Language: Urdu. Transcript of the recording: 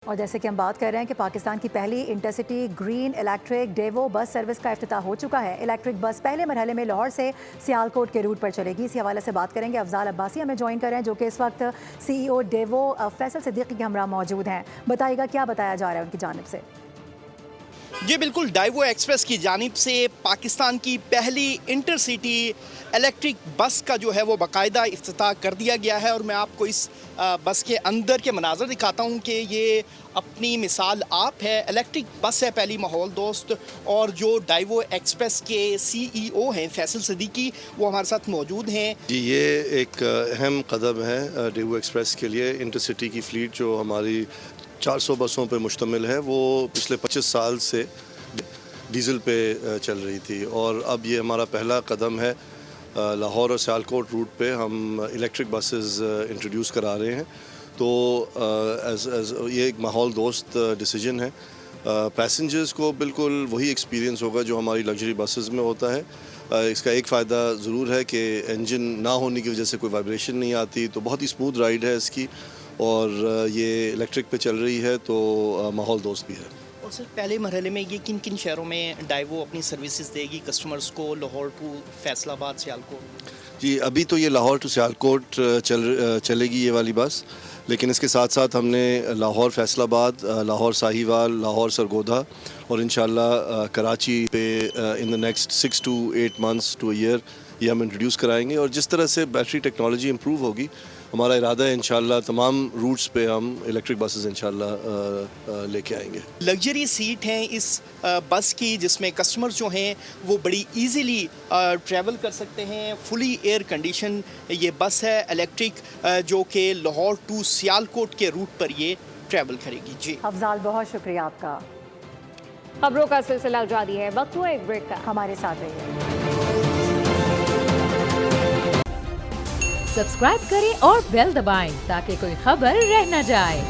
اور جیسے کہ ہم بات کر رہے ہیں کہ پاکستان کی پہلی intercity green electric ڈیوو bus service کا افتتاح ہو چکا ہے۔ الیکٹرک بس پہلے مرحلے میں لاہور سے سیالکوٹ کے روٹ پر چلے گی۔ اسی حوالے سے بات کریں گے، افضال عباسی ہمیں جوائن کر رہے ہیں جو کہ اس وقت سی ای او ڈیوو فیصل صدیقی کے ہمراہ موجود ہیں۔ بتائیے گا کیا بتایا جا رہا ہے ان کی جانب سے؟ جی بالکل، ڈائیوو ایکسپریس کی جانب سے پاکستان کی پہلی انٹرسٹی الیکٹرک بس کا جو ہے وہ باقاعدہ افتتاح کر دیا گیا ہے، اور میں آپ کو اس بس کے اندر کے مناظر دکھاتا ہوں کہ یہ اپنی مثال آپ ہے۔ الیکٹرک بس ہے پہلی، ماحول دوست، اور جو ڈائیوو ایکسپریس کے سی ای او ہیں فیصل صدیقی، وہ ہمارے ساتھ موجود ہیں۔ جی، یہ ایک اہم قدم ہے ڈائیوو ایکسپریس کے لیے۔ انٹرسٹی کی فلیٹ جو ہماری 400 بسوں پہ مشتمل ہے، وہ پچھلے 25 سال سے ڈیزل پہ چل رہی تھی، اور اب یہ ہمارا پہلا قدم ہے۔ لاہور اور سیالکوٹ روٹ پہ ہم الیکٹرک بسز انٹروڈیوس کرا رہے ہیں، تو یہ ایک ماحول دوست ڈیسیجن ہے۔ پیسنجرز کو بالکل وہی ایکسپیرینس ہوگا جو ہماری لگژری بسز میں ہوتا ہے۔ اس کا ایک فائدہ ضرور ہے کہ انجن نہ ہونے کی وجہ سے کوئی وائبریشن نہیں آتی، تو بہت ہی اسموتھ رائڈ ہے اس کی، اور یہ الیکٹرک پہ چل رہی ہے تو ماحول دوست بھی ہے۔ اور سر، پہلے مرحلے میں یہ کن کن شہروں میں ڈائیوو اپنی سروسز دے گی کسٹمرز کو، لاہور ٹو فیصل آباد، سیالکوٹ؟ جی، ابھی تو یہ لاہور ٹو سیالکوٹ چلے گی یہ والی بس، لیکن اس کے ساتھ ساتھ ہم نے لاہور فیصل آباد، لاہور ساہیوال، لاہور سرگودا، اور انشاءاللہ کراچی پہ ان the next 6 to 8 months to a year یہ ہم انٹروڈیوس کرائیں گے۔ اور جس طرح سے بیٹری ٹیکنالوجی امپروو ہوگی، ہمارا ارادہ ہے انشاءاللہ تمام روٹس پہ ہم الیکٹرک بسز انشاءاللہ لے کے آئیں گے۔ لگژری سیٹ ہیں اس بس کی، جس میں کسٹمر جو ہیں وہ بڑی ایزیلی ٹریول کر سکتے ہیں۔ فلی ایئر کنڈیشن یہ بس ہے الیکٹرک، جو کہ لاہور ٹو سیالکوٹ کے روٹ پر یہ ٹریول کرے گی۔ جی افضال، بہت شکریہ آپ کا۔ خبروں کا سلسلہ جاری ہے، وقت ہوا ایک بریک کا، ہمارے ساتھ رہیے۔ سبسکرائب کریں اور بیل دبائیں تاکہ کوئی خبر رہ نہ جائے۔